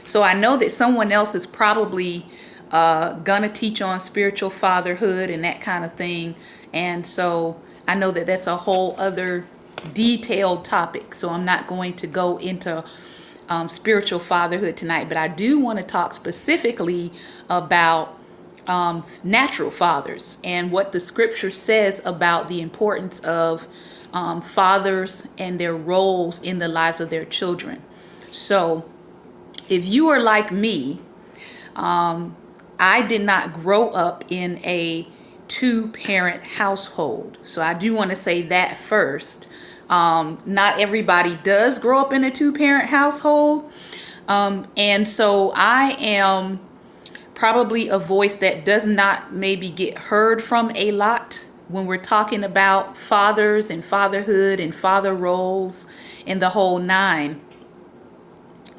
So I know that someone else is probably gonna teach on spiritual fatherhood and that kind of thing. And so I know that that's a whole other detailed topic. So I'm not going to go into spiritual fatherhood tonight, but I do want to talk specifically about natural fathers and what the scripture says about the importance of fathers and their roles in the lives of their children. So if you are like me, I did not grow up in a two-parent household. So I do want to say that first. Not everybody does grow up in a two-parent household. And so I am probably a voice that does not maybe get heard from a lot when we're talking about fathers and fatherhood and father roles and the whole nine.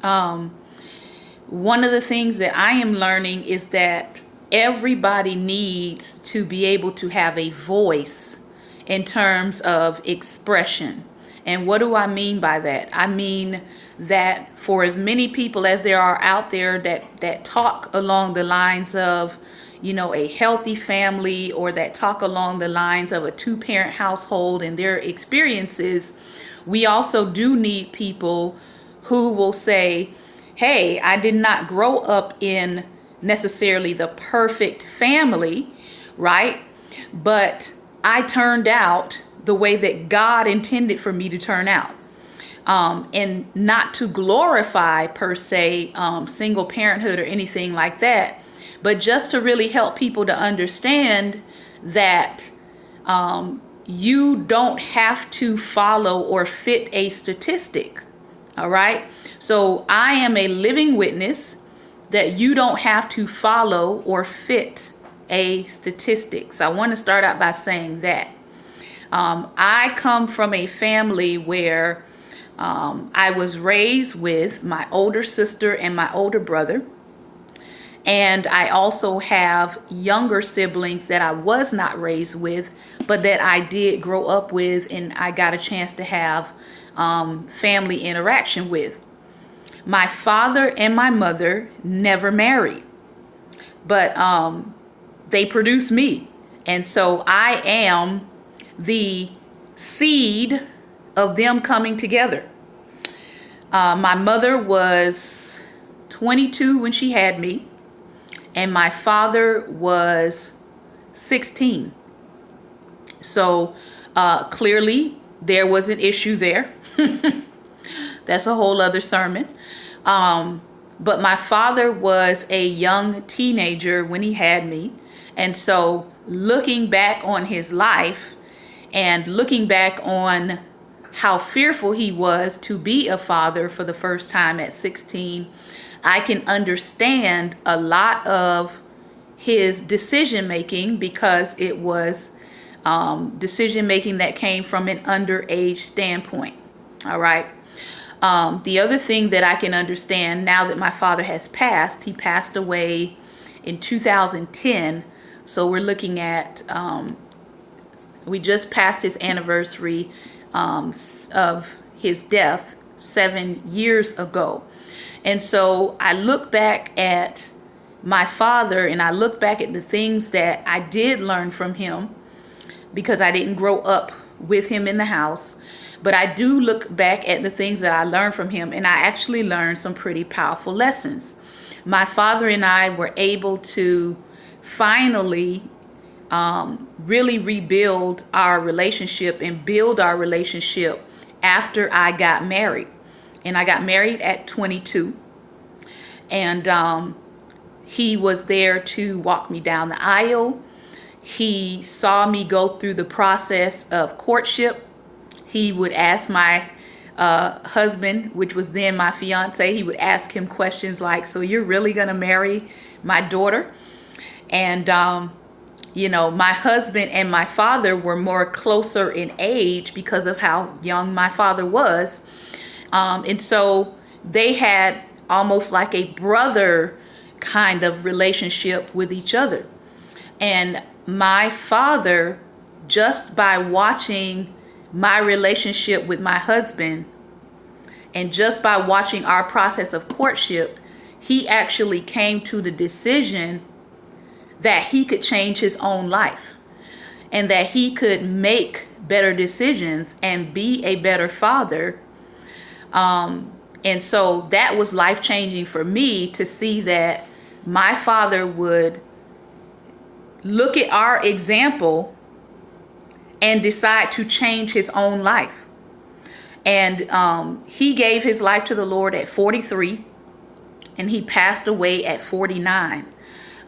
One of the things that I am learning is that everybody needs to be able to have a voice in terms of expression. And what do I mean by that? I mean that for as many people as there are out there that talk along the lines of, a healthy family, or that talk along the lines of a two-parent household and their experiences, we also do need people who will say, hey, I did not grow up in necessarily the perfect family, right? But I turned out the way that God intended for me to turn out. And not to glorify per se single parenthood or anything like that, but just to really help people to understand that you don't have to follow or fit a statistic. All right. So I am a living witness that you don't have to follow or fit a statistic. So I want to start out by saying that I come from a family where I was raised with my older sister and my older brother. And I also have younger siblings that I was not raised with, but that I did grow up with and I got a chance to have family interaction with. My father and my mother never married, but they produced me. And so I am the seed of them coming together. My mother was 22 when she had me, and my father was 16. So clearly there was an issue there. That's a whole other sermon. But my father was a young teenager when he had me. And so looking back on his life and looking back on how fearful he was to be a father for the first time at 16, I can understand a lot of his decision making, because it was decision making that came from an underage standpoint. All right. The other thing that I can understand now that my father has passed, he passed away in 2010. So we're looking at, we just passed his anniversary of his death 7 years ago. And so I look back at my father and I look back at the things that I did learn from him, because I didn't grow up with him in the house. But I do look back at the things that I learned from him, and I actually learned some pretty powerful lessons. My father and I were able to finally really rebuild our relationship and build our relationship after I got married. And I got married at 22. And he was there to walk me down the aisle. He saw me go through the process of courtship. He would ask my husband, which was then my fiance, he would ask him questions like, so you're really going to marry my daughter? And, my husband and my father were more closer in age because of how young my father was. And so they had almost like a brother kind of relationship with each other. And my father, just by watching my relationship with my husband and just by watching our process of courtship, he actually came to the decision that he could change his own life and that he could make better decisions and be a better father. And so that was life changing for me to see that my father would look at our example and decide to change his own life. And he gave his life to the Lord at 43, and he passed away at 49.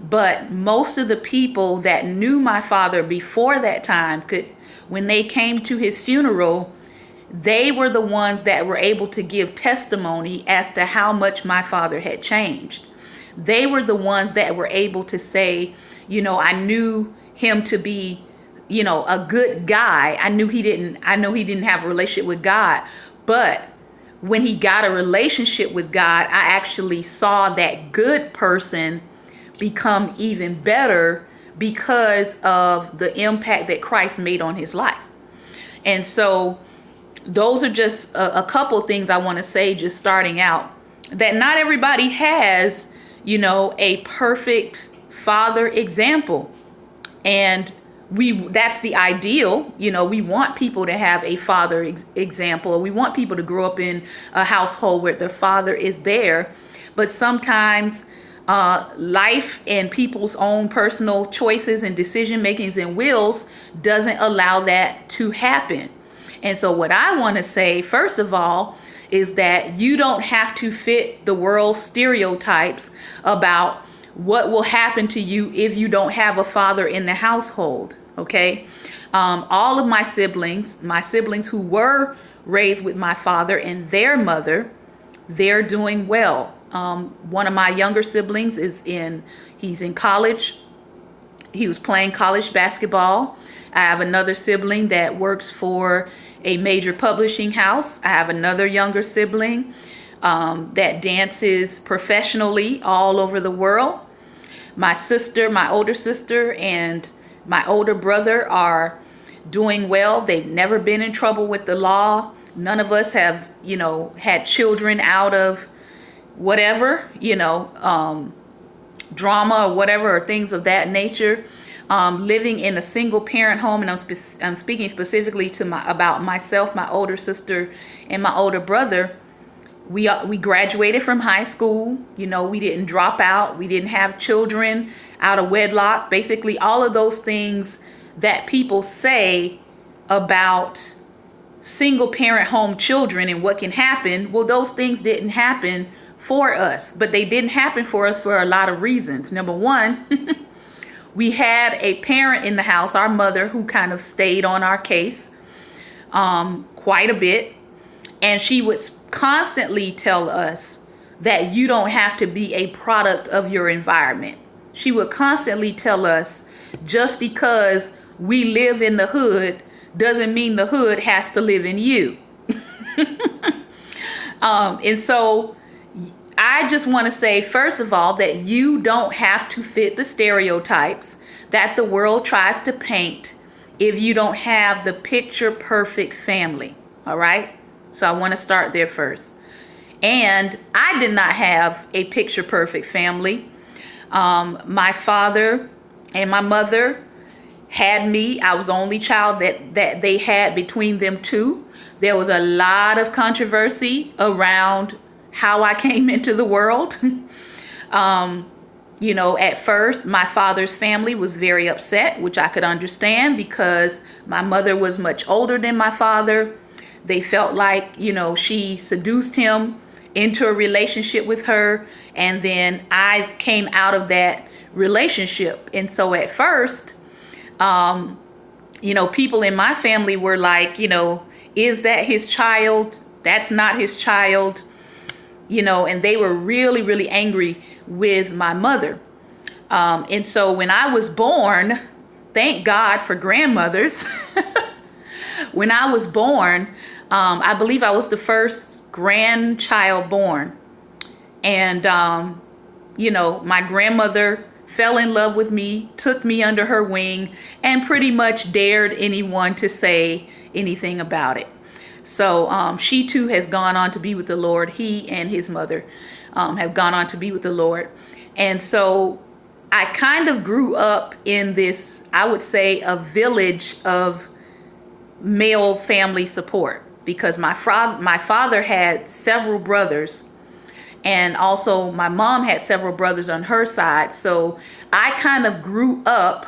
But most of the people that knew my father before that time when they came to his funeral, they were the ones that were able to give testimony as to how much my father had changed. They were the ones that were able to say, I knew him to be, a good guy. I know he didn't have a relationship with God, but when he got a relationship with God, I actually saw that good person become even better because of the impact that Christ made on his life. And so those are just a couple things I want to say, just starting out, that not everybody has, a perfect father example. And that's the ideal. We want people to have a father example. We want people to grow up in a household where the father is there. But sometimes life and people's own personal choices and decision makings and wills doesn't allow that to happen. And so what I want to say, first of all, is that you don't have to fit the world's stereotypes about what will happen to you if you don't have a father in the household. Okay. All of my siblings who were raised with my father and their mother, they're doing well. One of my younger siblings he's in college. He was playing college basketball. I have another sibling that works for a major publishing house. I have another younger sibling that dances professionally all over the world. My older sister, and my older brother are doing well. They've never been in trouble with the law. None of us have, had children out of whatever, drama or whatever, or things of that nature. Living in a single parent home, and I'm speaking specifically about myself, my older sister, and my older brother. We graduated from high school. We didn't drop out. We didn't have children out of wedlock. Basically, all of those things that people say about single parent home children and what can happen. Well, those things didn't happen for us, but they didn't happen for us for a lot of reasons. Number one, we had a parent in the house, our mother, who kind of stayed on our case quite a bit. And she would constantly tell us that you don't have to be a product of your environment. She would constantly tell us just because we live in the hood doesn't mean the hood has to live in you. And so I just want to say, first of all, that you don't have to fit the stereotypes that the world tries to paint if you don't have the picture perfect family. All right. So I want to start there first. And I did not have a picture perfect family. My father and my mother had me. I was the only child that they had between them two. There was a lot of controversy around how I came into the world. At first, my father's family was very upset, which I could understand because my mother was much older than my father. They felt like, she seduced him into a relationship with her. And then I came out of that relationship. And so at first, people in my family were like, is that his child? That's not his child. And they were really, really angry with my mother. And so when I was born, thank God for grandmothers. When I was born, I believe I was the first grandchild born. And, my grandmother fell in love with me, took me under her wing, and pretty much dared anyone to say anything about it. So she too has gone on to be with the Lord, he and his mother. have gone on to be with the Lord. And so I kind of grew up in this, I would say, a village of male family support, because my father had several brothers, and also my mom had several brothers on her side. So I kind of grew up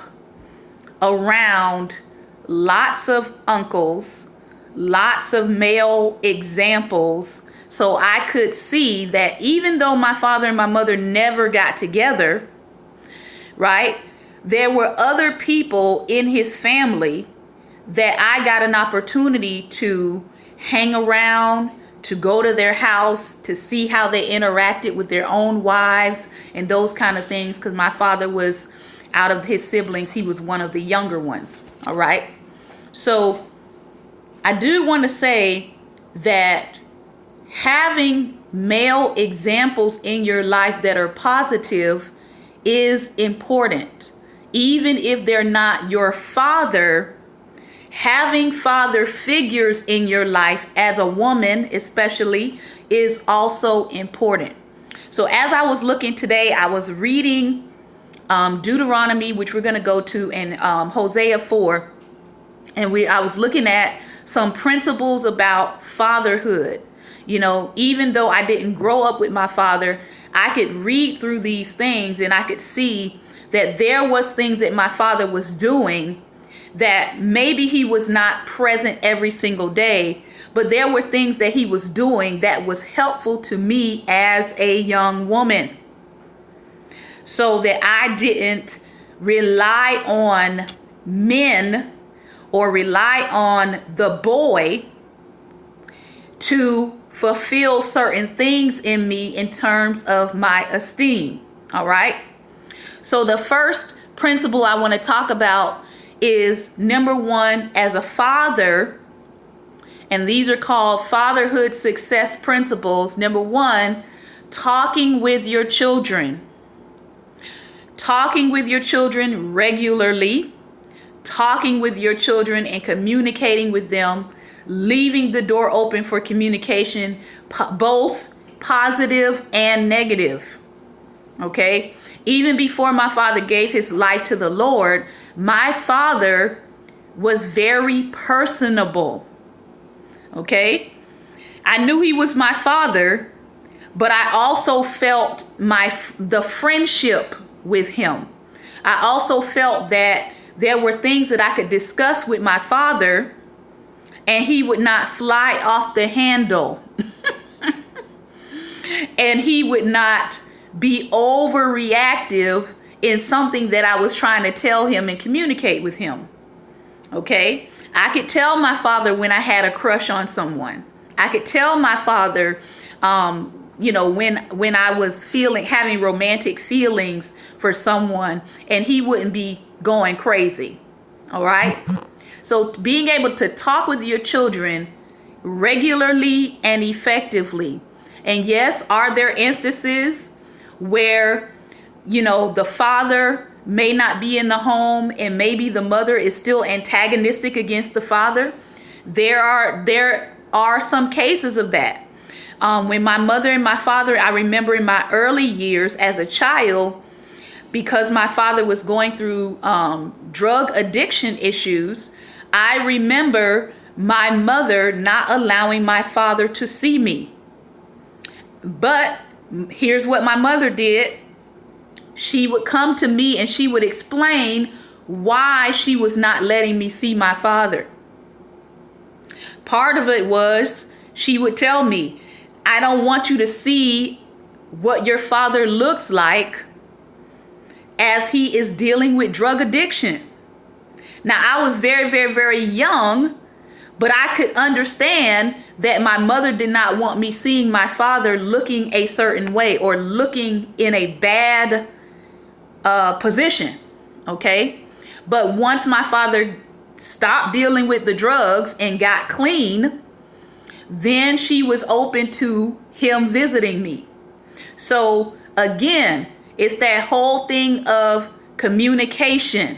around lots of uncles, lots of male examples. So I could see that even though my father and my mother never got together, right, there were other people in his family that I got an opportunity to hang around, to go to their house, to see how they interacted with their own wives and those kind of things. Because my father was, out of his siblings, he was one of the younger ones. All right. So I do want to say that having male examples in your life that are positive is important. Even if they're not your father, having father figures in your life as a woman especially is also important. So as I was looking today, I was reading Deuteronomy, which we're going to go to, and Hosea 4. And I was looking at some principles about fatherhood. You know, even though I didn't grow up with my father, I could read through these things and I could see that there was things that my father was doing that maybe he was not present every single day, but there were things that he was doing that was helpful to me as a young woman, so that I didn't rely on men or rely on the boy to fulfill certain things in me in terms of my esteem. All right. So the first principle I want to talk about is, number one, as a father, and these are called fatherhood success principles. Number one, talking with your children. Talking with your children regularly, talking with your children and communicating with them, leaving the door open for communication, both positive and negative. Okay? Even before my father gave his life to the Lord, my father was very personable. Okay? I knew he was my father, but I also felt the friendship with him. I also felt that there were things that I could discuss with my father and he would not fly off the handle. And he would not be overreactive in something that I was trying to tell him and communicate with him. Okay? I could tell my father when I had a crush on someone. I could tell my father, when I was having romantic feelings for someone, and he wouldn't be going crazy. All right? So being able to talk with your children regularly and effectively. And yes, are there instances where, the father may not be in the home and maybe the mother is still antagonistic against the father? There are some cases of that. When my mother and my father, I remember in my early years as a child, because my father was going through drug addiction issues, I remember my mother not allowing my father to see me. But here's what my mother did. She would come to me and she would explain why she was not letting me see my father. Part of it was she would tell me, I don't want you to see what your father looks like as he is dealing with drug addiction. Now, I was very, very, very young, but I could understand that my mother did not want me seeing my father looking a certain way or looking in a bad position. Okay. But once my father stopped dealing with the drugs and got clean, then she was open to him visiting me. So again, it's that whole thing of communication.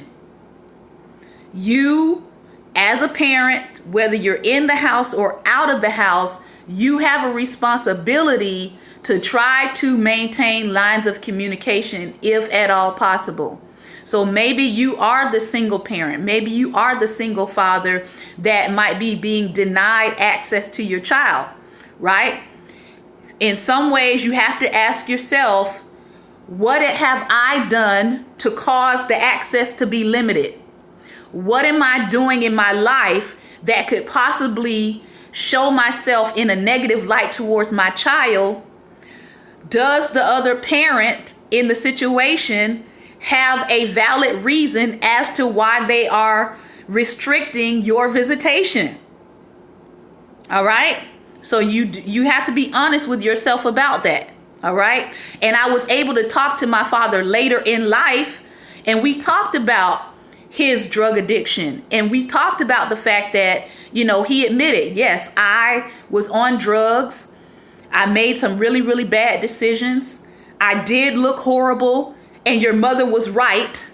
You, as a parent, whether you're in the house or out of the house, you have a responsibility to try to maintain lines of communication if at all possible. So maybe you are the single parent. Maybe you are the single father that might be being denied access to your child, right? In some ways, you have to ask yourself, what have I done to cause the access to be limited? What am I doing in my life that could possibly show myself in a negative light towards my child? Does the other parent in the situation have a valid reason as to why they are restricting your visitation? All right. So you have to be honest with yourself about that. All right. And I was able to talk to my father later in life, and we talked about his drug addiction. And we talked about the fact that, he admitted, yes, I was on drugs. I made some really, really bad decisions. I did look horrible. And your mother was right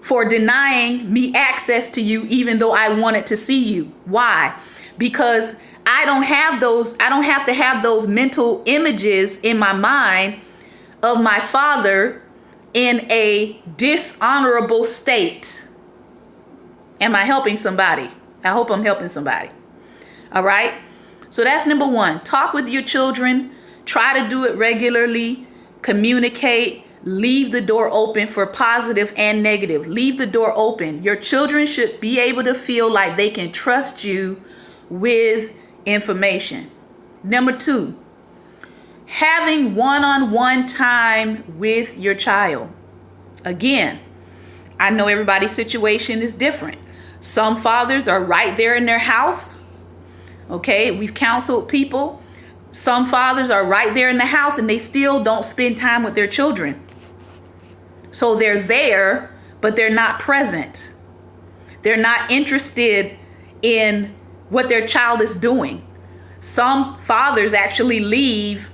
for denying me access to you, even though I wanted to see you. Why? Because I don't have to have those mental images in my mind of my father in a dishonorable state. Am I helping somebody? I hope I'm helping somebody. All right. So that's number one. Talk with your children. Try to do it regularly. Communicate. Leave the door open for positive and negative. Leave the door open. Your children should be able to feel like they can trust you with information. Number two, having one-on-one time with your child. Again, I know everybody's situation is different. Some fathers are right there in their house. Okay, we've counseled people. Some fathers are right there in the house and they still don't spend time with their children. So they're there, but they're not present. They're not interested in what their child is doing. Some fathers actually leave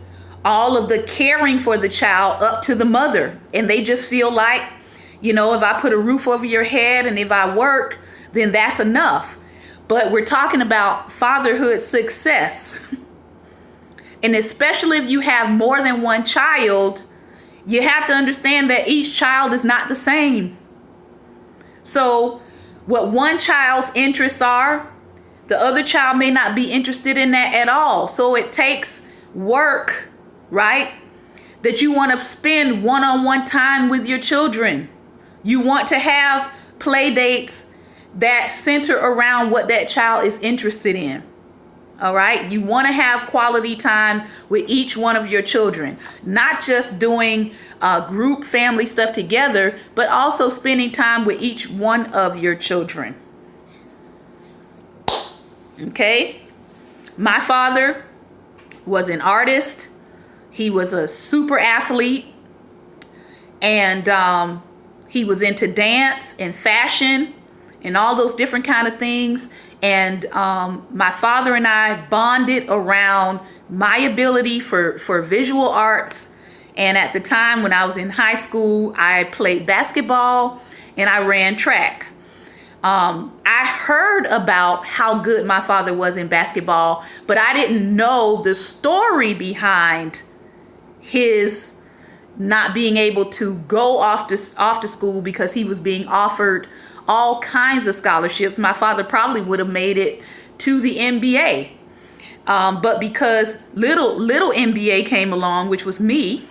all of the caring for the child up to the mother. And they just feel like, if I put a roof over your head and if I work, then that's enough. But we're talking about fatherhood success. And especially if you have more than one child, you have to understand that each child is not the same. So what one child's interests are, the other child may not be interested in that at all. So it takes work, right? That you want to spend one-on-one time with your children. You want to have play dates that center around what that child is interested in. All right. You want to have quality time with each one of your children, not just doing group family stuff together, but also spending time with each one of your children. Okay. My father was an artist. He was a super athlete, and he was into dance and fashion and all those different kind of things. And my father and I bonded around my ability for visual arts. And at the time when I was in high school, I played basketball and I ran track. I heard about how good my father was in basketball, but I didn't know the story behind his not being able to go off to school because he was being offered all kinds of scholarships. My father probably would have made it to the NBA. But because little NBA came along, which was me,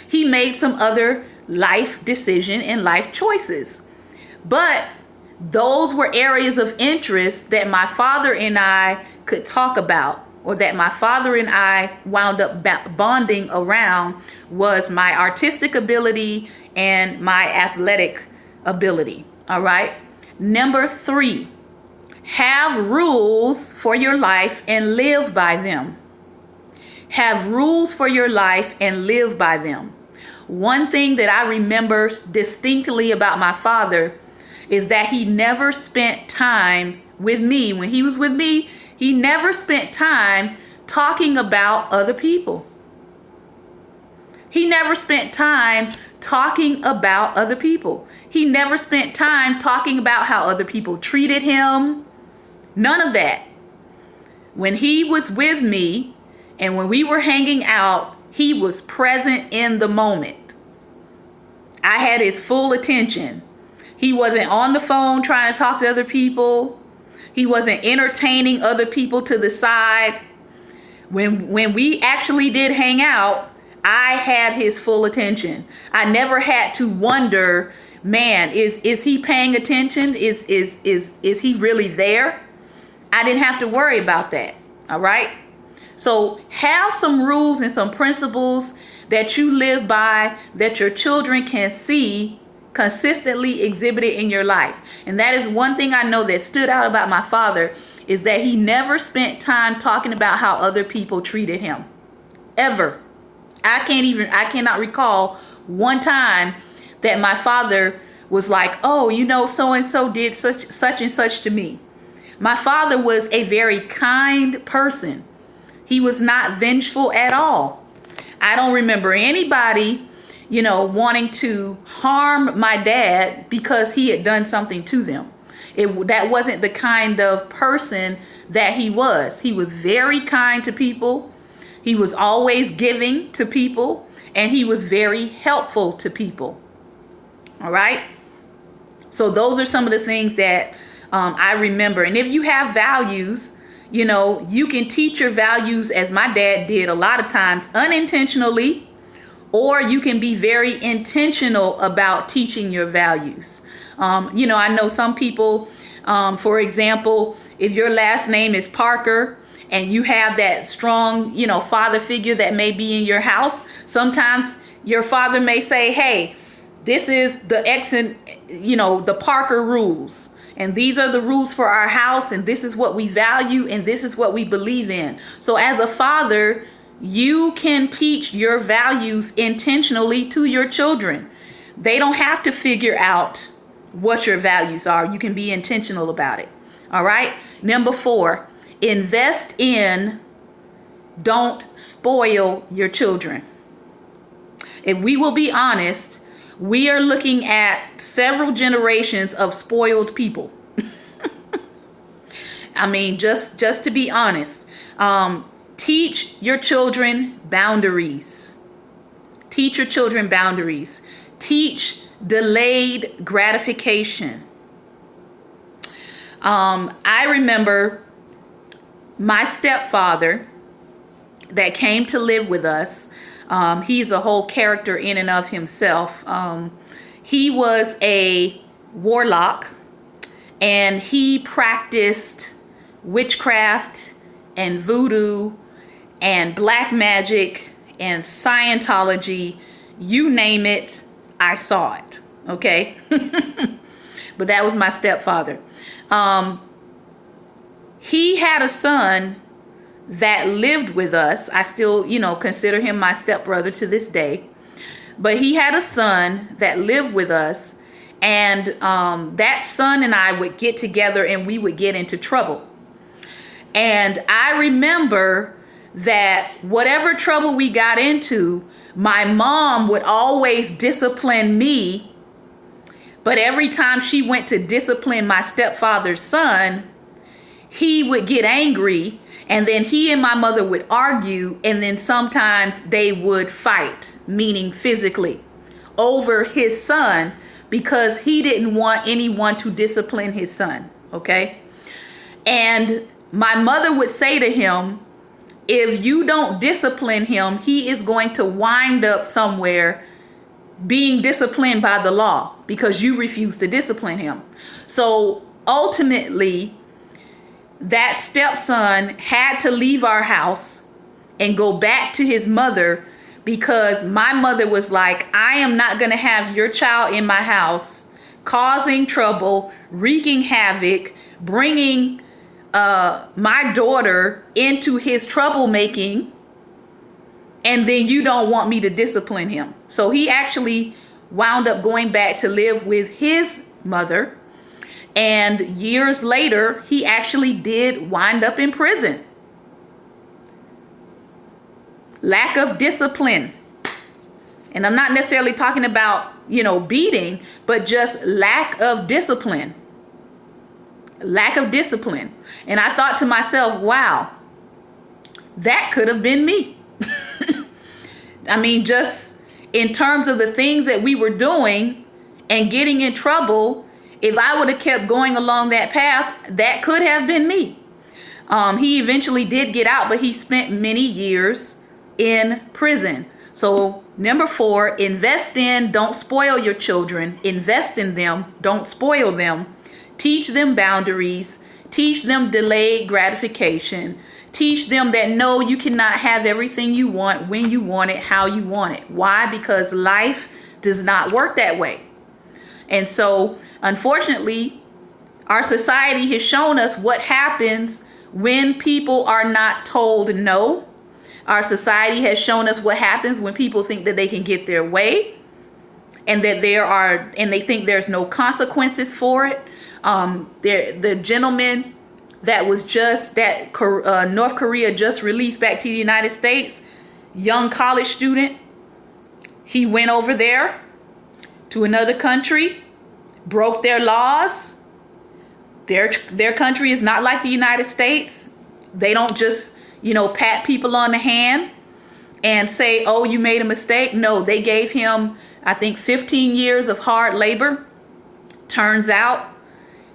he made some other life decision and life choices. But those were areas of interest that my father and I could talk about, or that my father and I wound up bonding around, was my artistic ability and my athletic ability. All right. Number 3, have rules for your life and live by them. Have rules for your life and live by them. One thing that I remember distinctly about my father is that he never spent time with me. When he was with me, he never spent time talking about other people. He never spent time talking about other people. He never spent time talking about how other people treated him. None of that. When he was with me and when we were hanging out, he was present in the moment. I had his full attention. He wasn't on the phone trying to talk to other people. He wasn't entertaining other people to the side. When we actually did hang out, I had his full attention. I never had to wonder, man, is he paying attention? Is he really there? I didn't have to worry about that. All right. So have some rules and some principles that you live by that your children can see consistently exhibited in your life. And that is one thing I know that stood out about my father, is that he never spent time talking about how other people treated him. Ever. I cannot recall one time that my father was like, oh, so and so did such and such to me. My father was a very kind person. He was not vengeful at all. I don't remember anybody, wanting to harm my dad because he had done something to them. That wasn't the kind of person that he was. He was very kind to people. He was always giving to people, and he was very helpful to people. All right. So those are some of the things that I remember. And if you have values, you can teach your values, as my dad did a lot of times, unintentionally, or you can be very intentional about teaching your values. I know some people, for example, if your last name is Parker and you have that strong, father figure that may be in your house, sometimes your father may say, hey, this is the the Parker rules. And these are the rules for our house, and this is what we value, and this is what we believe in. So as a father, you can teach your values intentionally to your children. They don't have to figure out what your values are. You can be intentional about it. All right. Number 4, invest in, don't spoil your children. If we will be honest, we are looking at several generations of spoiled people. I mean, just to be honest, teach your children boundaries. Teach your children boundaries. Teach delayed gratification. I remember my stepfather that came to live with us. He's a whole character in and of himself. He was a warlock, and he practiced witchcraft and voodoo and black magic and Scientology. You name it, I saw it. Okay. But that was my stepfather. He had a son that lived with us. I still, consider him my stepbrother to this day. But he had a son that lived with us, and that son and I would get together and we would get into trouble. And I remember that whatever trouble we got into, my mom would always discipline me. But every time she went to discipline my stepfather's son, he would get angry, and then he and my mother would argue, and then sometimes they would fight, meaning physically, over his son, because he didn't want anyone to discipline his son. Okay. And my mother would say to him, if you don't discipline him, he is going to wind up somewhere being disciplined by the law because you refuse to discipline him. So ultimately, that stepson had to leave our house and go back to his mother, because my mother was like, I am not going to have your child in my house causing trouble, wreaking havoc, bringing my daughter into his troublemaking, and then you don't want me to discipline him. So he actually wound up going back to live with his mother. And years later, he actually did wind up in prison. Lack of discipline. And I'm not necessarily talking about, beating, but just lack of discipline. Lack of discipline. And I thought to myself, wow, that could have been me. I mean, just in terms of the things that we were doing and getting in trouble, if I would have kept going along that path, that could have been me. He eventually did get out, but he spent many years in prison. So number 4, invest in, don't spoil your children. Invest in them, don't spoil them. Teach them boundaries. Teach them delayed gratification. Teach them that no, you cannot have everything you want, when you want it, how you want it. Why? Because life does not work that way. And so, unfortunately, our society has shown us what happens when people are not told no. Our society has shown us what happens when people think that they can get their way, and that they think there's no consequences for it. The gentleman that was just North Korea just released back to the United States, young college student. He went over there to another country, broke their laws. Their country is not like the United States. They don't just, pat people on the hand and say, oh, you made a mistake. No, they gave him, I think, 15 years of hard labor. Turns out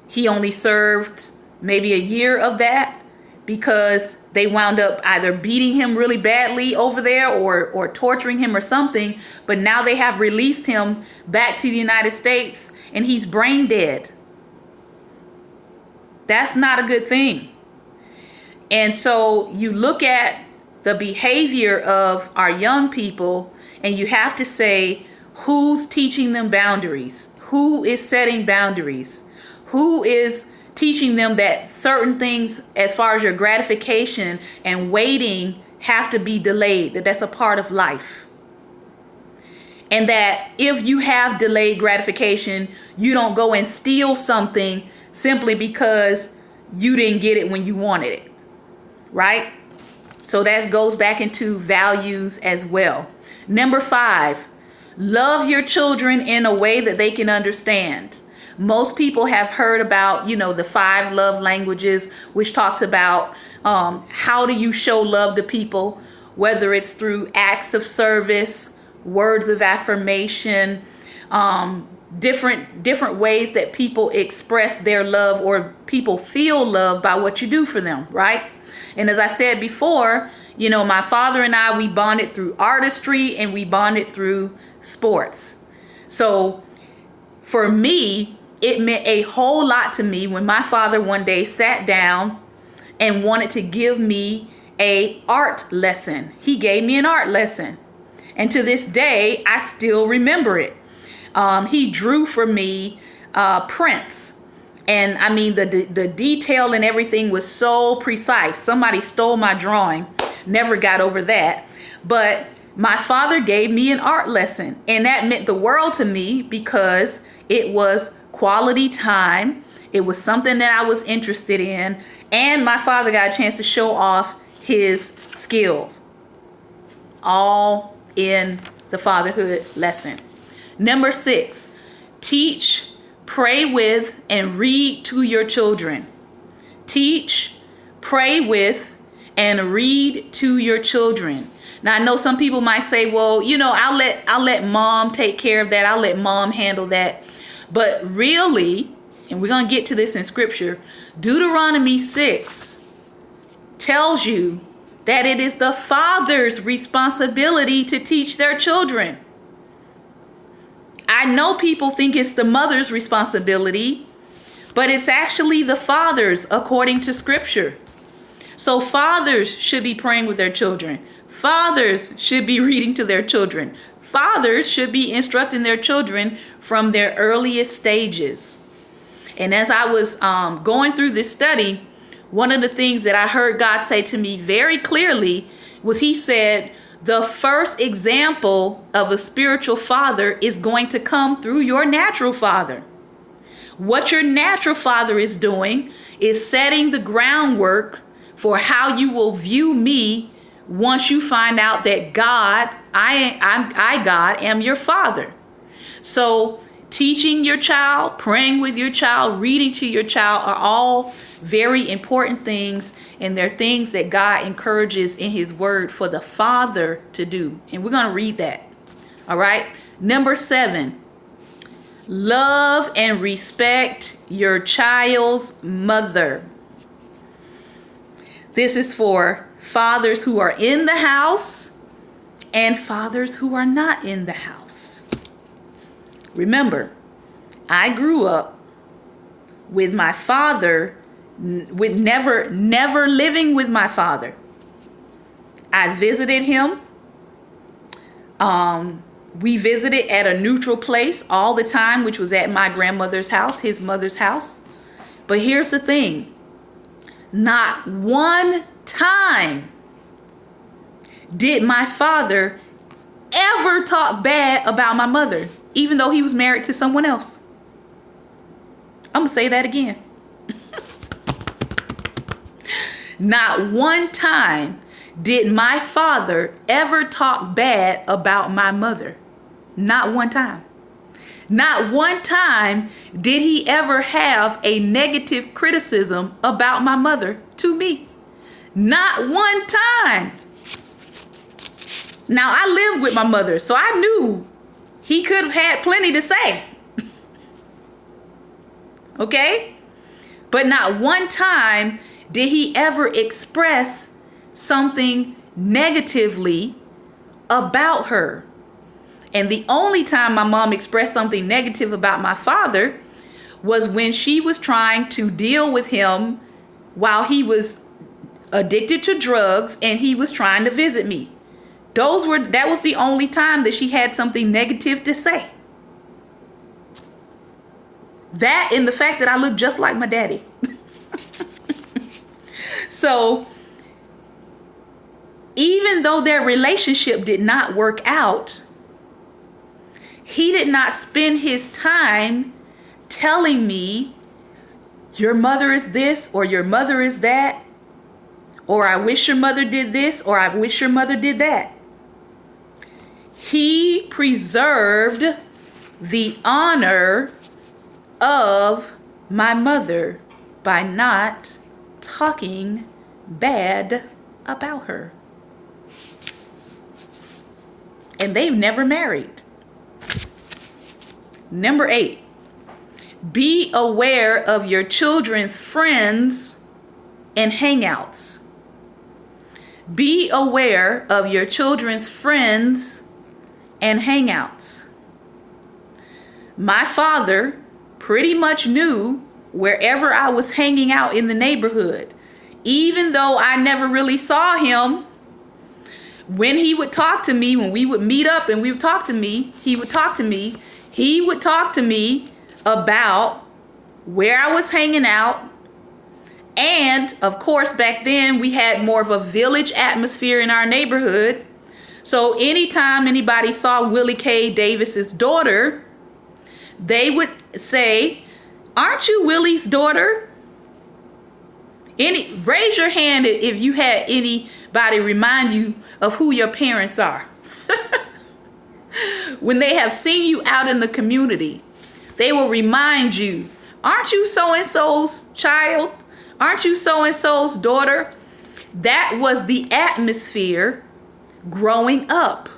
he only served maybe a year of that because they wound up either beating him really badly over there or torturing him or something. But now they have released him back to the United States and he's brain dead. That's not a good thing. And so you look at the behavior of our young people and you have to say, who's teaching them boundaries? Who is setting boundaries? Who is teaching them that certain things as far as your gratification and waiting have to be delayed, that's a part of life. And that if you have delayed gratification, you don't go and steal something simply because you didn't get it when you wanted it, right? So that goes back into values as well. Number 5, love your children in a way that they can understand. Most people have heard about, the 5 love languages, which talks about how do you show love to people, whether it's through acts of service, words of affirmation, different ways that people express their love or people feel love by what you do for them, right? And as I said before, my father and I, we bonded through artistry and we bonded through sports. So for me, it meant a whole lot to me when my father one day sat down and wanted to give me an art lesson. He gave me an art lesson. And to this day, I still remember it. He drew for me prints. And I mean, the detail and everything was so precise. Somebody stole my drawing. Never got over that. But my father gave me an art lesson. And that meant the world to me because it was quality time. It was something that I was interested in. And my father got a chance to show off his skill. All in the fatherhood lesson. Number 6, teach, pray with, and read to your children. Teach, pray with, and read to your children. Now I know some people might say, well, I'll let mom take care of that. I'll let mom handle that. But really, and we're going to get to this in scripture, Deuteronomy 6 tells you that it is the father's responsibility to teach their children. I know people think it's the mother's responsibility, but it's actually the father's according to scripture. So fathers should be praying with their children. Fathers should be reading to their children. Fathers should be instructing their children from their earliest stages. And as I was going through this study, one of the things that I heard God say to me very clearly was he said, the first example of a spiritual father is going to come through your natural father. What your natural father is doing is setting the groundwork for how you will view me once you find out that God, I God, am your father. So Teaching your child, praying with your child, reading to your child are all very important things, and they're things that God encourages in his word for the father to do. And we're going to read that. All right. Number 7, love and respect your child's mother. This is for fathers who are in the house and fathers who are not in the house. Remember, I grew up with my father, with never living with my father. I visited him. We visited at a neutral place all the time, which was at my grandmother's house, his mother's house. But here's the thing. Not one time did my father ever talk bad about my mother, even though he was married to someone else. I'm going to say that again. Not one time did my father ever talk bad about my mother. Not one time. Not one time did he ever have a negative criticism about my mother to me. Not one time. Now, I lived with my mother, so I knew he could have had plenty to say. Okay? But not one time did he ever express something negatively about her. And the only time my mom expressed something negative about my father was when she was trying to deal with him while he was addicted to drugs and he was trying to visit me. That was the only time that she had something negative to say. That and the fact that I look just like my daddy. So even though their relationship did not work out, he did not spend his time telling me, your mother is this, or your mother is that, or I wish your mother did this, or I wish your mother did that. He preserved the honor of my mother by not talking bad about her. And they've never married. Number 8, be aware of your children's friends and hangouts. Be aware of your children's friends and hangouts. My father pretty much knew wherever I was hanging out in the neighborhood, even though I never really saw him. When he would talk to me, when we would meet up and he would talk to me, he would talk to me about where I was hanging out. And of course, back then we had more of a village atmosphere in our neighborhood. So anytime anybody saw Willie K. Davis's daughter, they would say, "Aren't you Willie's daughter?" Raise your hand if you had anybody remind you of who your parents are. When they have seen you out in the community, they will remind you, "Aren't you so-and-so's child? Aren't you so-and-so's daughter?" That was the atmosphere growing up.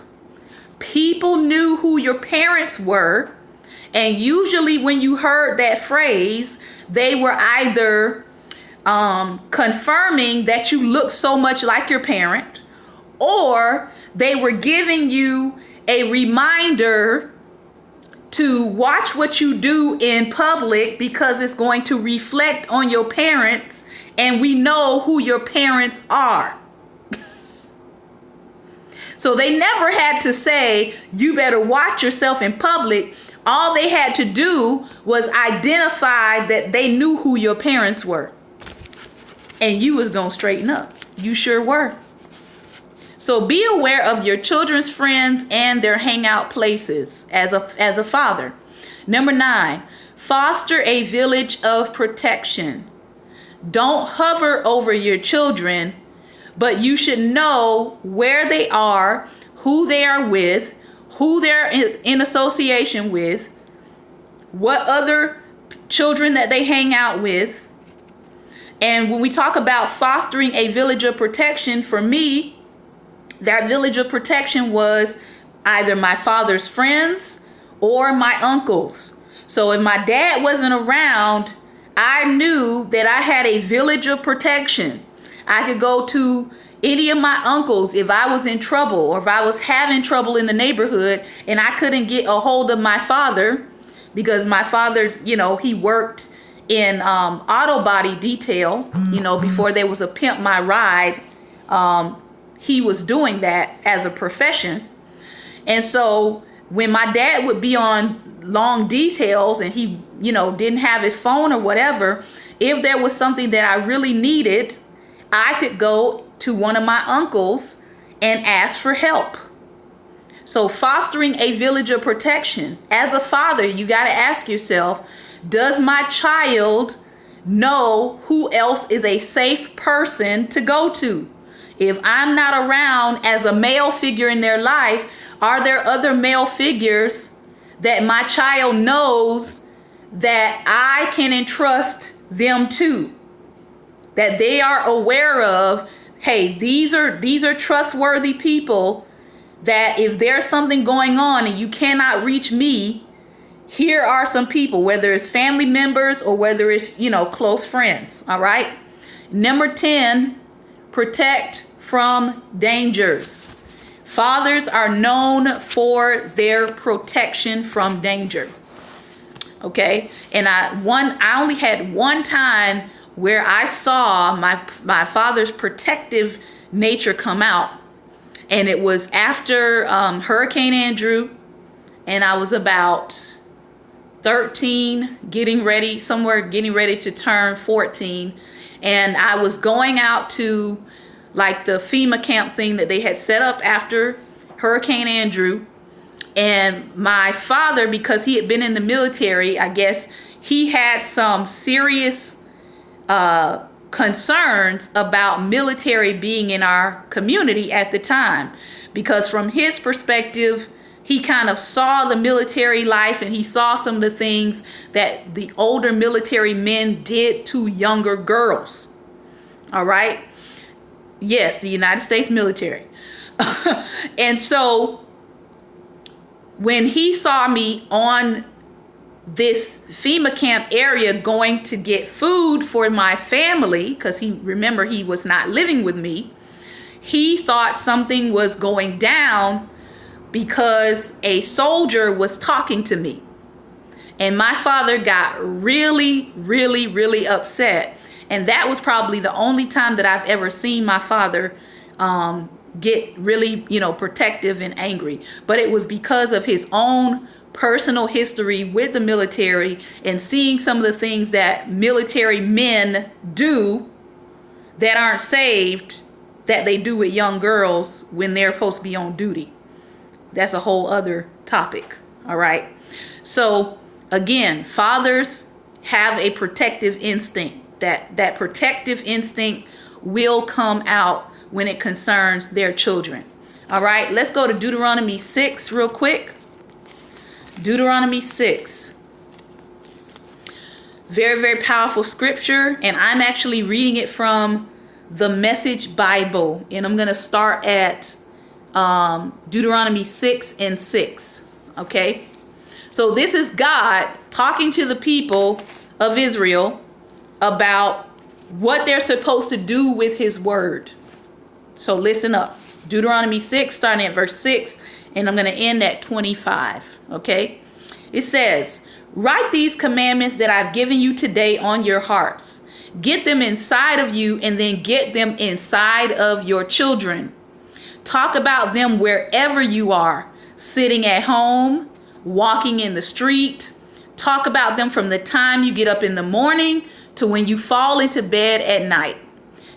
People knew who your parents were. And usually when you heard that phrase, they were either confirming that you look so much like your parent, or they were giving you a reminder to watch what you do in public because it's going to reflect on your parents, and we know who your parents are. So they never had to say, "You better watch yourself in public." All they had to do was identify that they knew who your parents were. And you was going to straighten up. You sure were. So be aware of your children's friends and their hangout places as a father. Number 9, foster a village of protection. Don't hover over your children, but you should know where they are, who they are with, who they're in association with, what other children that they hang out with. And when we talk about fostering a village of protection, for me, that village of protection was either my father's friends or my uncles. So if my dad wasn't around, I knew that I had a village of protection. I could go to any of my uncles if I was in trouble, or if I was having trouble in the neighborhood and I couldn't get a hold of my father, because my father, you know, he worked in auto body detail, you know, before there was a Pimp My Ride. He was doing that as a profession. And so when my dad would be on long details and he, you know, didn't have his phone or whatever, if there was something that I really needed, I could go to one of my uncles and ask for help. So fostering a village of protection. As a father, you got to ask yourself, does my child know who else is a safe person to go to? If I'm not around as a male figure in their life, are there other male figures that my child knows that I can entrust them to? That they are aware of, hey, these are trustworthy people, that if there's something going on and you cannot reach me, here are some people, whether it's family members or whether it's, you know, close friends. All right. Number 10, protect from dangers. Fathers are known for their protection from danger. Okay. And I only had one time where I saw my father's protective nature come out. And it was after Hurricane Andrew, and I was about 13, getting ready to turn 14. And I was going out to like the FEMA camp thing that they had set up after Hurricane Andrew. And my father, because he had been in the military, I guess he had some serious concerns about military being in our community at the time, because from his perspective, he kind of saw the military life and he saw some of the things that the older military men did to younger girls. All right. Yes, the United States military. And so when he saw me on this FEMA camp area going to get food for my family, because he was not living with me, he thought something was going down because a soldier was talking to me. And my father got really, really, really upset. And that was probably the only time that I've ever seen my father get really, you know, protective and angry. But it was because of his own personal history with the military and seeing some of the things that military men do that aren't saved, that they do with young girls when they're supposed to be on duty. That's a whole other topic. All right. So again, fathers have a protective instinct. That protective instinct will come out when it concerns their children. All right. Let's go to Deuteronomy 6 real quick. Deuteronomy 6. Very, very powerful scripture. And I'm actually reading it from the Message Bible. And I'm going to start at Deuteronomy 6:6. Okay. So this is God talking to the people of Israel about what they're supposed to do with his word. So listen up. Deuteronomy 6, starting at verse 6, and I'm going to end at 25. Okay. It says, write these commandments that I've given you today on your hearts. Get them inside of you, and then get them inside of your children. Talk about them wherever you are, sitting at home, walking in the street. Talk about them from the time you get up in the morning to when you fall into bed at night.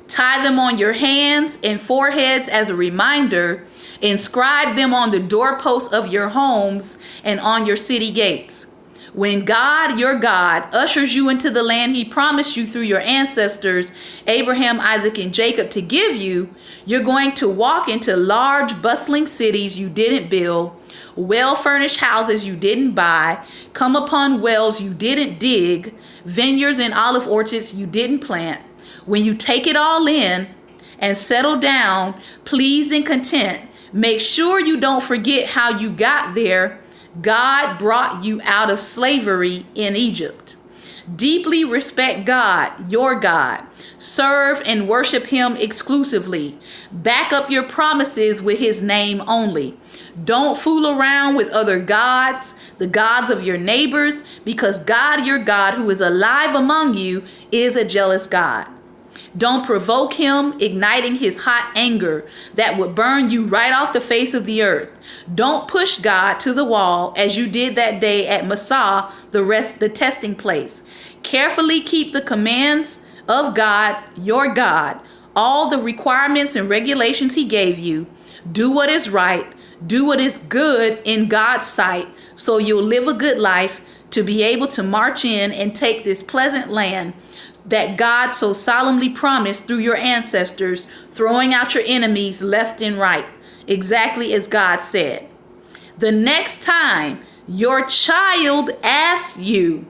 Tie them on your hands and foreheads as a reminder. Inscribe them on the doorposts of your homes and on your city gates. When God, your God, ushers you into the land he promised you through your ancestors, Abraham, Isaac, and Jacob, to give you, you're going to walk into large, bustling cities you didn't build, Well-furnished houses you didn't buy, come upon wells you didn't dig, vineyards and olive orchards you didn't plant. When you take it all in and settle down, pleased and content, make sure you don't forget how you got there. God brought you out of slavery in Egypt. Deeply respect God, your God. Serve and worship him exclusively. Back up your promises with his name only. Don't fool around with other gods, the gods of your neighbors, because God, your God, who is alive among you, is a jealous God. Don't provoke him, igniting his hot anger that would burn you right off the face of the earth. Don't push God to the wall as you did that day at Massah, the testing place. Carefully keep the commands of God, your God, all the requirements and regulations he gave you. Do what is right. Do what is good in God's sight, so you'll live a good life to be able to march in and take this pleasant land that God so solemnly promised through your ancestors, throwing out your enemies left and right, exactly as God said. The next time your child asks you,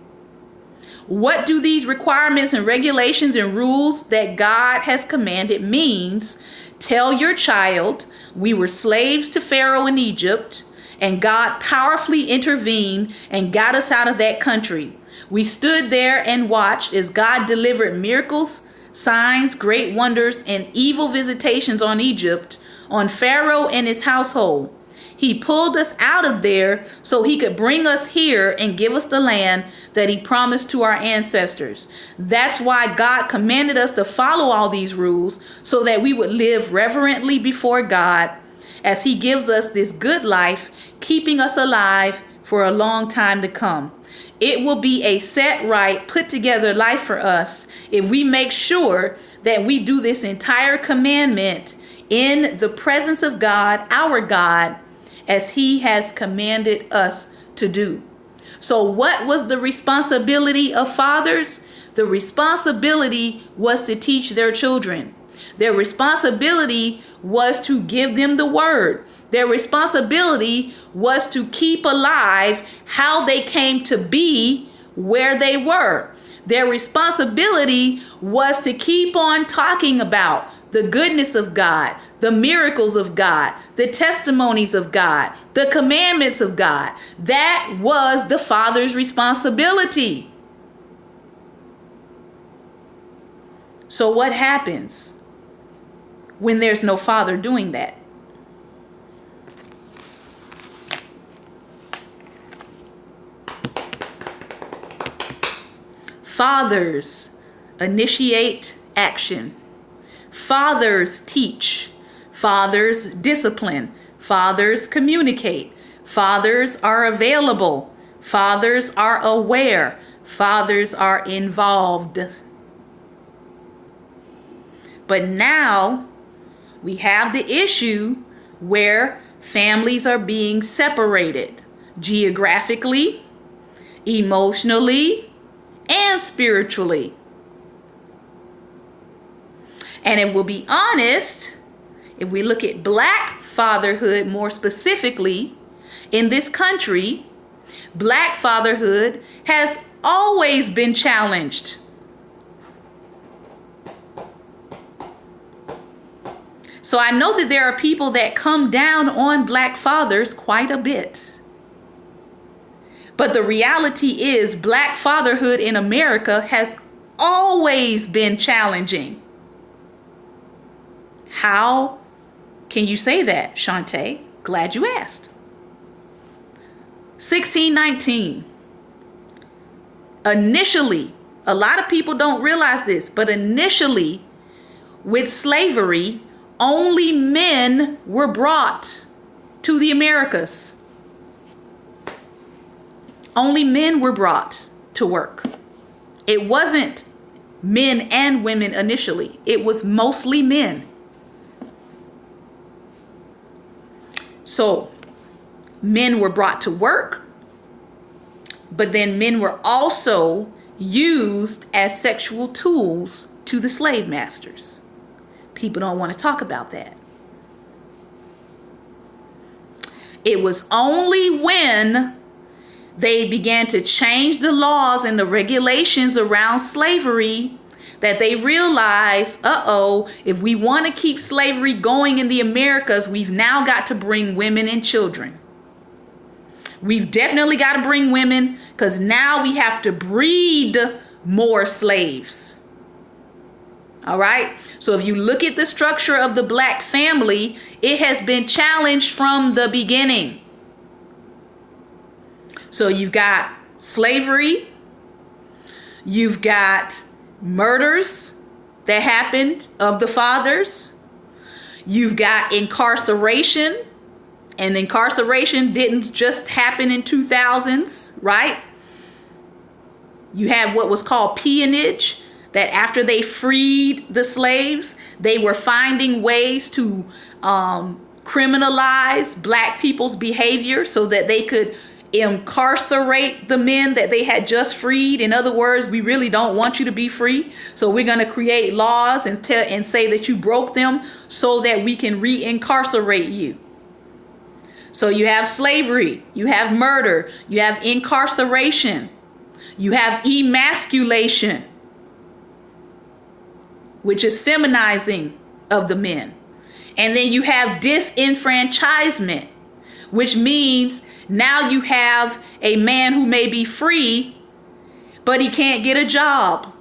what do these requirements and regulations and rules that God has commanded means? Tell your child, we were slaves to Pharaoh in Egypt, and God powerfully intervened and got us out of that country. We stood there and watched as God delivered miracles, signs, great wonders, and evil visitations on Egypt, on Pharaoh and his household. He pulled us out of there so he could bring us here and give us the land that he promised to our ancestors. That's why God commanded us to follow all these rules, so that we would live reverently before God as he gives us this good life, keeping us alive for a long time to come. It will be a set right, put together life for us if we make sure that we do this entire commandment in the presence of God, our God, as he has commanded us to do. So what was the responsibility of fathers? The responsibility was to teach their children. Their responsibility was to give them the word. Their responsibility was to keep alive how they came to be where they were. Their responsibility was to keep on talking about the goodness of God, the miracles of God, the testimonies of God, the commandments of God. That was the father's responsibility. So what happens when there's no father doing that? Fathers initiate action. Fathers teach. Fathers discipline. Fathers communicate. Fathers are available. Fathers are aware. Fathers are involved. But now we have the issue where families are being separated geographically, emotionally, and spiritually. And if we'll be honest, if we look at Black fatherhood more specifically in this country, Black fatherhood has always been challenged. So I know that there are people that come down on Black fathers quite a bit. But the reality is Black fatherhood in America has always been challenging. How can you say that, Shantae? Glad you asked. 1619. Initially, a lot of people don't realize this, but initially with slavery, only men were brought to the Americas. Only men were brought to work. It wasn't men and women initially. It was mostly men. So men were brought to work, but then men were also used as sexual tools to the slave masters. People don't want to talk about that. It was only when they began to change the laws and the regulations around slavery that they realized, if we want to keep slavery going in the Americas, we've now got to bring women and children. We've definitely got to bring women, because now we have to breed more slaves. All right. So if you look at the structure of the black family, it has been challenged from the beginning. So you've got slavery, you've got murders that happened of the fathers, you've got incarceration, and incarceration didn't just happen in 2000s, right? You had what was called peonage, that after they freed the slaves, they were finding ways to criminalize black people's behavior so that they could incarcerate the men that they had just freed. In other words, we really don't want you to be free, so we're going to create laws and say that you broke them so that we can re-incarcerate you. So you have slavery, you have murder, you have incarceration, you have emasculation, which is feminizing of the men. And then you have disenfranchisement, which means now you have a man who may be free, but he can't get a job.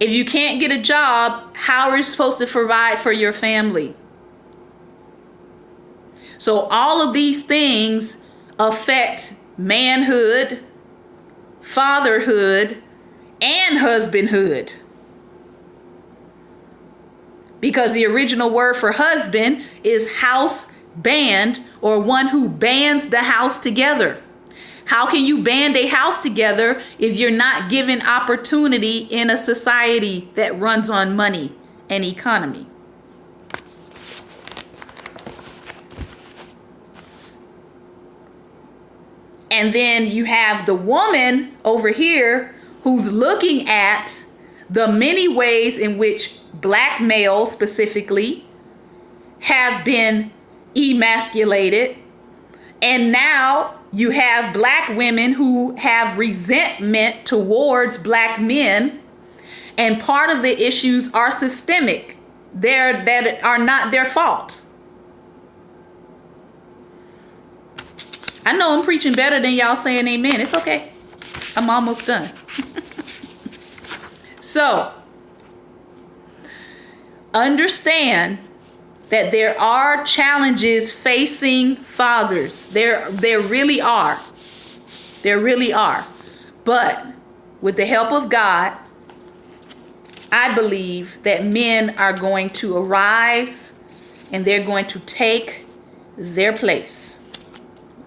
If you can't get a job, how are you supposed to provide for your family? So all of these things affect manhood, fatherhood, and husbandhood. Because the original word for husband is house band, or one who bands the house together. How can you band a house together if you're not given opportunity in a society that runs on money and economy? And then you have the woman over here who's looking at the many ways in which black males specifically have been emasculated. And now you have black women who have resentment towards black men. And part of the issues are systemic. That are not their fault. I know I'm preaching better than y'all saying amen. It's okay. I'm almost done. So, understand that there are challenges facing fathers. There really are. There really are. But with the help of God, I believe that men are going to arise and they're going to take their place.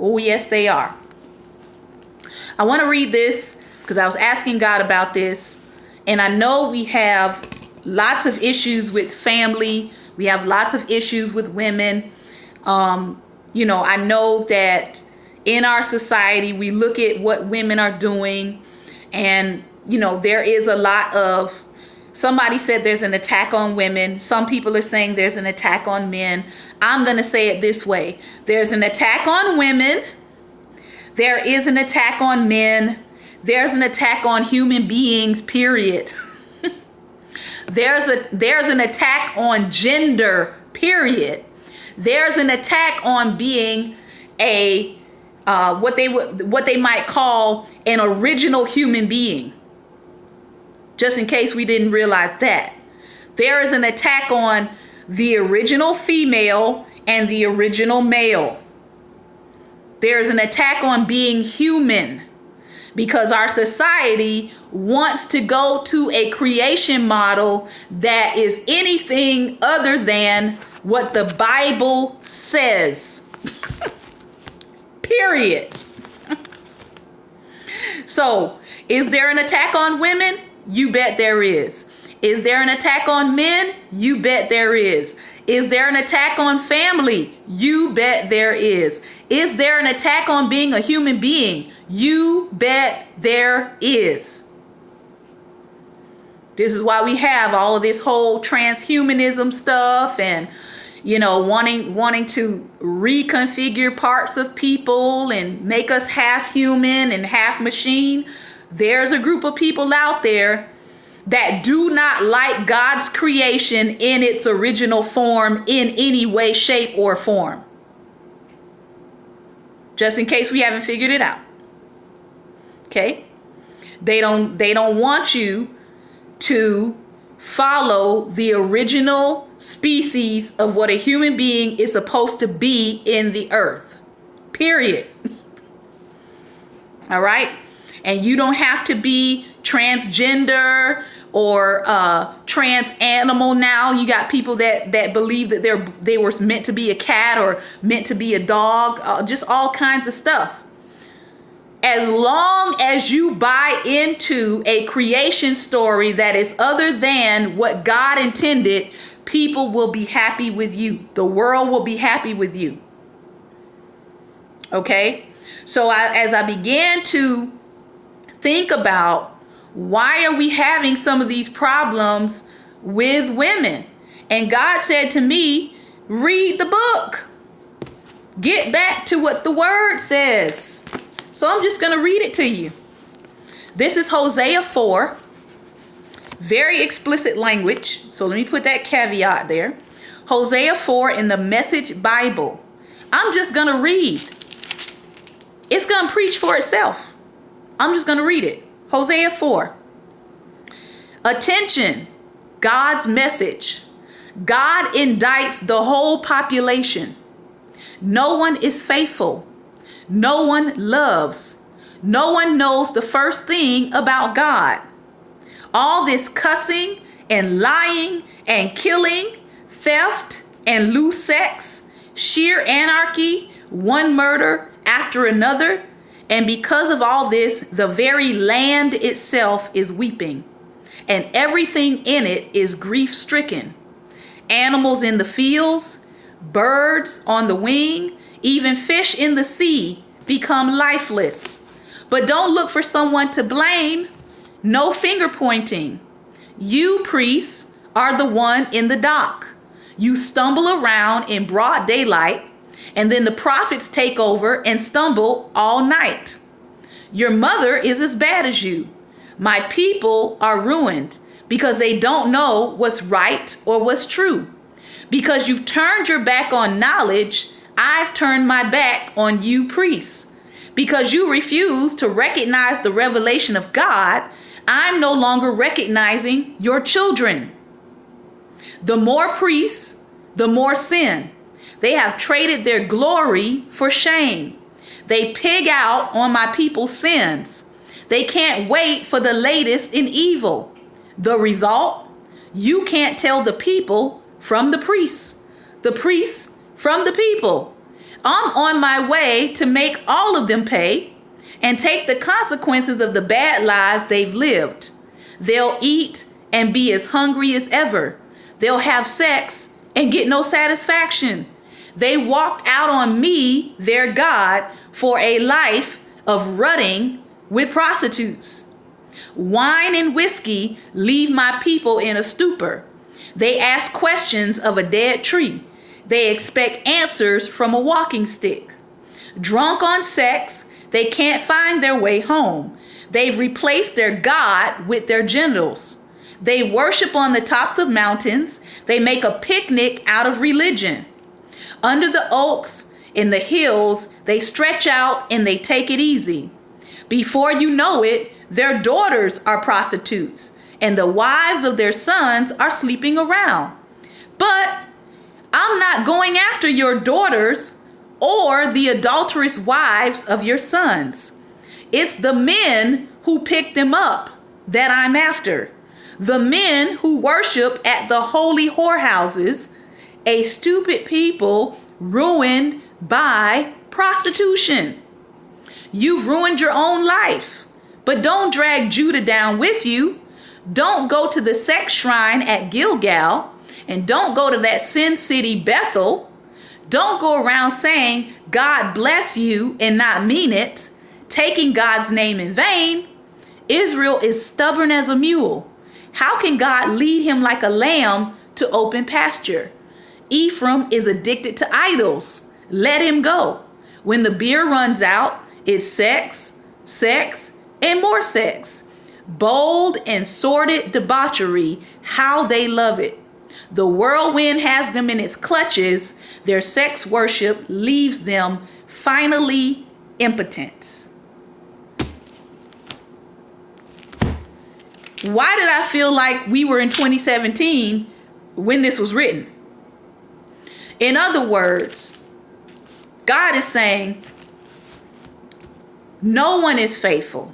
Oh, yes, they are. I want to read this because I was asking God about this. And I know we have lots of issues with family. We have lots of issues with women. I know that in our society, we look at what women are doing. And, there is a lot of, somebody said there's an attack on women. Some people are saying there's an attack on men. I'm going to say it this way. There's an attack on women. There is an attack on men. There's an attack on human beings, period. There's an attack on gender, period. There's an attack on being a what they might call an original human being. Just in case we didn't realize that. There is an attack on the original female and the original male. There's an attack on being human. Because our society wants to go to a creation model that is anything other than what the Bible says. Period. So, is there an attack on women? You bet there is. Is there an attack on men? You bet there is. Is there an attack on family? You bet there is. Is there an attack on being a human being? You bet there is. This is why we have all of this whole transhumanism stuff and wanting to reconfigure parts of people and make us half human and half machine. There's a group of people out there that do not like God's creation in its original form in any way, shape, or form. Just in case we haven't figured it out. Okay? They don't want you to follow the original species of what a human being is supposed to be in the earth. Period. All right? And you don't have to be transgender or trans animal now. You got people that believe that they were meant to be a cat or meant to be a dog, just all kinds of stuff. As long as you buy into a creation story that is other than what God intended, people will be happy with you. The world will be happy with you. Okay? So as I began to think about why are we having some of these problems with women, and God said to me, read the book. Get back to what the word says. So I'm just going to read it to you. This is Hosea 4. Very explicit language. So let me put that caveat there. Hosea 4 in the Message Bible. I'm just going to read. It's going to preach for itself. I'm just going to read it. Hosea 4. Attention, God's message. God indicts the whole population. No one is faithful. No one loves. No one knows the first thing about God. All this cussing and lying and killing, theft and loose sex, sheer anarchy, one murder after another. And because of all this, the very land itself is weeping, and everything in it is grief-stricken. Animals in the fields, birds on the wing, even fish in the sea become lifeless. But don't look for someone to blame. No finger pointing. You, priests, are the one in the dock. You stumble around in broad daylight, and then the prophets take over and stumble all night. Your mother is as bad as you. My people are ruined because they don't know what's right or what's true. Because you've turned your back on knowledge, I've turned my back on you, priests. Because you refuse to recognize the revelation of God, I'm no longer recognizing your children. The more priests, the more sin. They have traded their glory for shame. They pig out on my people's sins. They can't wait for the latest in evil. The result? You can't tell the people from the priests from the people. I'm on my way to make all of them pay and take the consequences of the bad lives they've lived. They'll eat and be as hungry as ever. They'll have sex and get no satisfaction. They walked out on me, their God, for a life of rutting with prostitutes. Wine and whiskey leave my people in a stupor. They ask questions of a dead tree. They expect answers from a walking stick. Drunk on sex, they can't find their way home. They've replaced their God with their genitals. They worship on the tops of mountains. They make a picnic out of religion. Under the oaks, in the hills, they stretch out and they take it easy. Before you know it, their daughters are prostitutes, and the wives of their sons are sleeping around. But I'm not going after your daughters or the adulterous wives of your sons. It's the men who pick them up that I'm after. The men who worship at the holy whorehouses, a stupid people ruined by prostitution. You've ruined your own life, but don't drag Judah down with you. Don't go to the sex shrine at Gilgal, and don't go to that sin city Bethel. Don't go around saying God bless you and not mean it, taking God's name in vain. Israel is stubborn as a mule. How can God lead him like a lamb to open pasture? Ephraim is addicted to idols. Let him go. When the beer runs out, it's sex, sex, and more sex. Bold and sordid debauchery, how they love it. The whirlwind has them in its clutches. Their sex worship leaves them finally impotent. Why did I feel like we were in 2017 when this was written? In other words, God is saying, no one is faithful.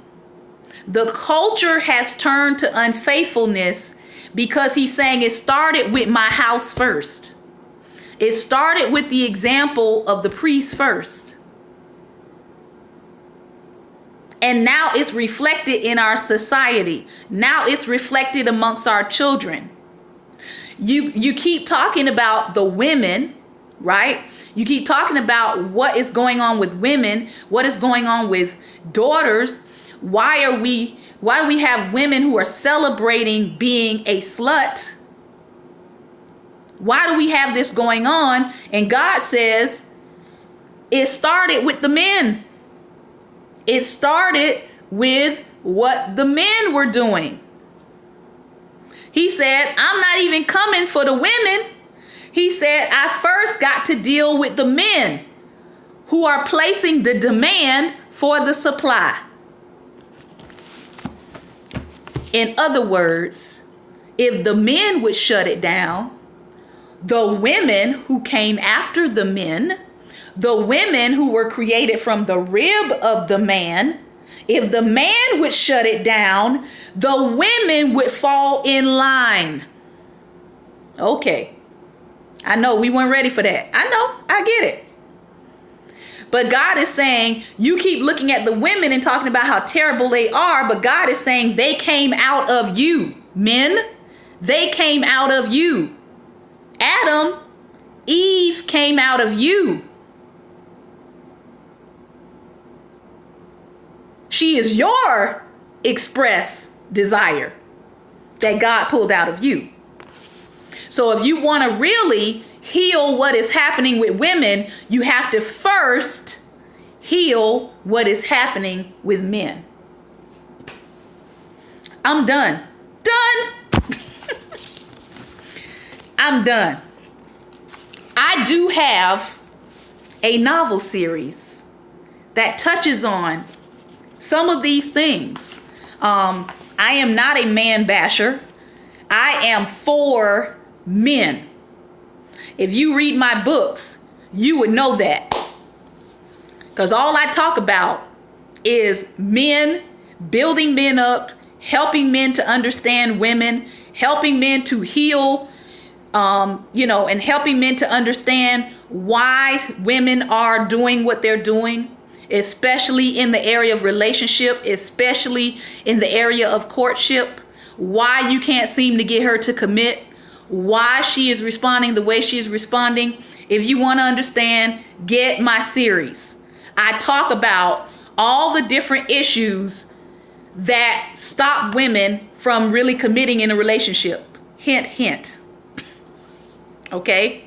The culture has turned to unfaithfulness because he's saying it started with my house first. It started with the example of the priest first. And now it's reflected in our society. Now it's reflected amongst our children. You keep talking about the women, right? You keep talking about what is going on with women, what is going on with daughters. Why do we have women who are celebrating being a slut? Why do we have this going on? And God says it started with the men. It started with what the men were doing. He said, I'm not even coming for the women. He said, I first got to deal with the men who are placing the demand for the supply. In other words, if the men would shut it down, the women who came after the men, the women who were created from the rib of the man, if the man would shut it down, the women would fall in line. Okay. I know we weren't ready for that. I know. I get it. But God is saying, you keep looking at the women and talking about how terrible they are, but God is saying they came out of you, men. They came out of you. Adam, Eve came out of you. She is your express desire that God pulled out of you. So if you want to really heal what is happening with women, you have to first heal what is happening with men. I'm done. Done. I'm done. I do have a novel series that touches on some of these things. I am not a man basher. I am for men. If you read my books, you would know that. Because all I talk about is men, building men up, helping men to understand women, helping men to heal, and helping men to understand why women are doing what they're doing, especially in the area of relationship, especially in the area of courtship, why you can't seem to get her to commit, why she is responding the way she is responding. If you want to understand, get my series. I talk about all the different issues that stop women from really committing in a relationship. Hint, hint. Okay?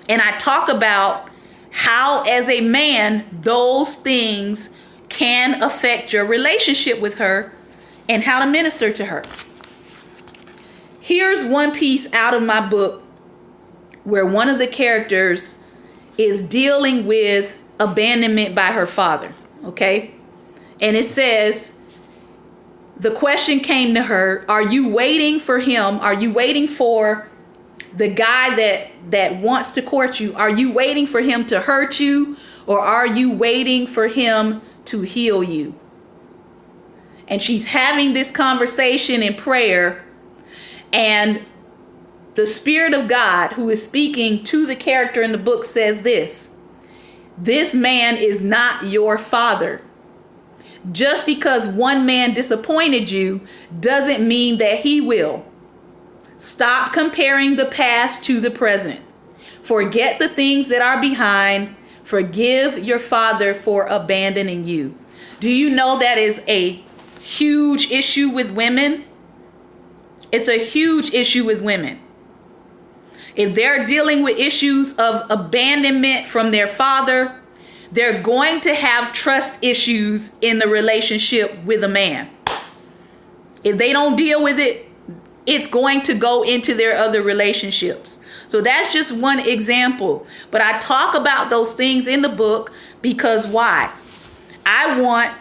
And I talk about how, as a man, those things can affect your relationship with her and how to minister to her. Here's one piece out of my book where one of the characters is dealing with abandonment by her father. Okay? And it says, the question came to her, are you waiting for him? Are you waiting for the guy that wants to court you? Are you waiting for him to hurt you, or are you waiting for him to heal you? And she's having this conversation in prayer, and the Spirit of God, who is speaking to the character in the book, says this man is not your father. Just because one man disappointed you doesn't mean that he will. Stop comparing the past to the present. Forget the things that are behind. Forgive your father for abandoning you. Do you know that is a huge issue with women? It's a huge issue with women. If they're dealing with issues of abandonment from their father, they're going to have trust issues in the relationship with a man. If they don't deal with it, it's going to go into their other relationships. So that's just one example. But I talk about those things in the book because why? I want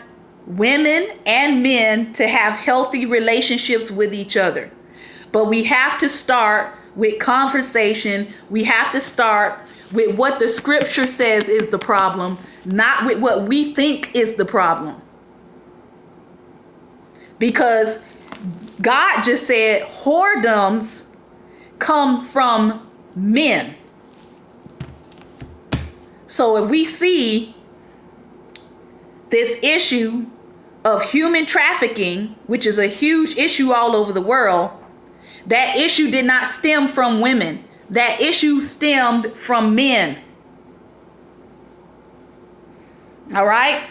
women and men to have healthy relationships with each other. But we have to start with conversation. We have to start with what the scripture says is the problem, not with what we think is the problem. Because God just said whoredoms come from men. So if we see this issue of human trafficking, which is a huge issue all over the world, that issue did not stem from women. That issue stemmed from men. All right?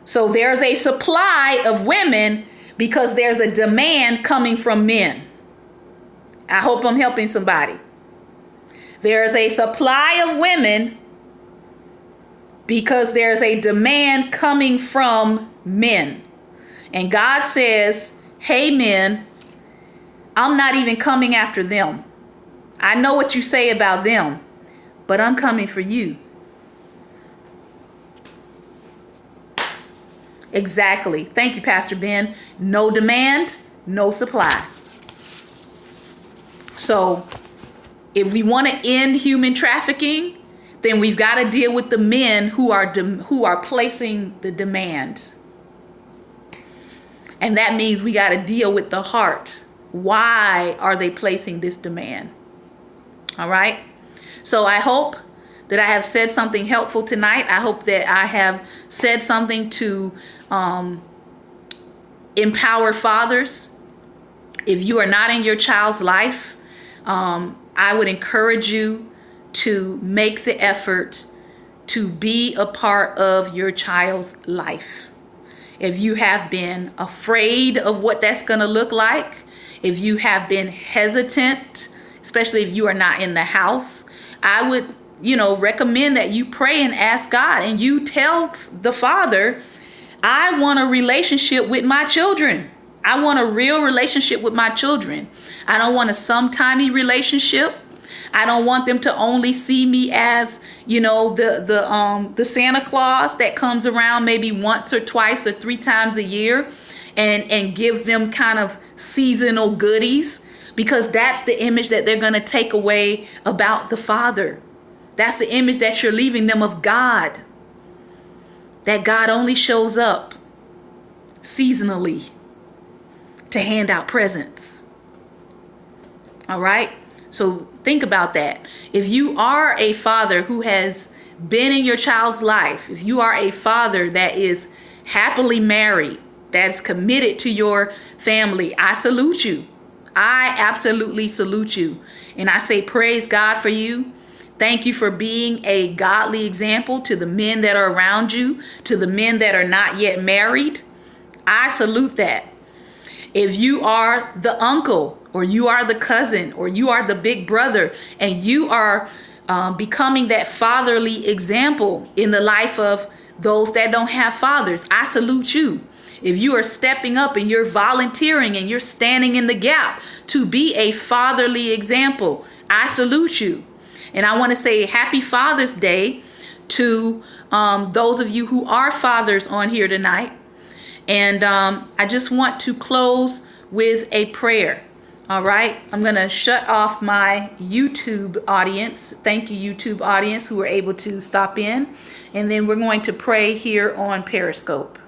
So there's a supply of women because there's a demand coming from men. I hope I'm helping somebody. There's a supply of women because there's a demand coming from men. And God says, hey, men, I'm not even coming after them. I know what you say about them, but I'm coming for you. Exactly. Thank you, Pastor Ben. No demand, no supply. So if we want to end human trafficking, then we've got to deal with the men who are placing the demands. And that means we got to deal with the heart. Why are they placing this demand? All right. So I hope that I have said something helpful tonight. I hope that I have said something to empower fathers. If you are not in your child's life, I would encourage you to make the effort to be a part of your child's life. If you have been afraid of what that's going to look like, if you have been hesitant, especially if you are not in the house, I would, recommend that you pray and ask God and you tell the father, I want a relationship with my children. I want a real relationship with my children. I don't want a sometimey relationship. I don't want them to only see me as, the Santa Claus that comes around maybe once or twice or 3 times a year and gives them kind of seasonal goodies, because that's the image that they're going to take away about the Father. That's the image that you're leaving them of God. That God only shows up seasonally to hand out presents. All right? So think about that. If you are a father who has been in your child's life, if you are a father that is happily married, that's committed to your family, I salute you. I absolutely salute you. And I say praise God for you. Thank you for being a godly example to the men that are around you, to the men that are not yet married. I salute that. If you are the uncle, or you are the cousin, or you are the big brother, and you are becoming that fatherly example in the life of those that don't have fathers, I salute you. If you are stepping up and you're volunteering and you're standing in the gap to be a fatherly example, I salute you. And I want to say happy Father's Day to those of you who are fathers on here tonight. And I just want to close with a prayer. All right. I'm going to shut off my YouTube audience. Thank you, YouTube audience, who were able to stop in. And then we're going to pray here on Periscope.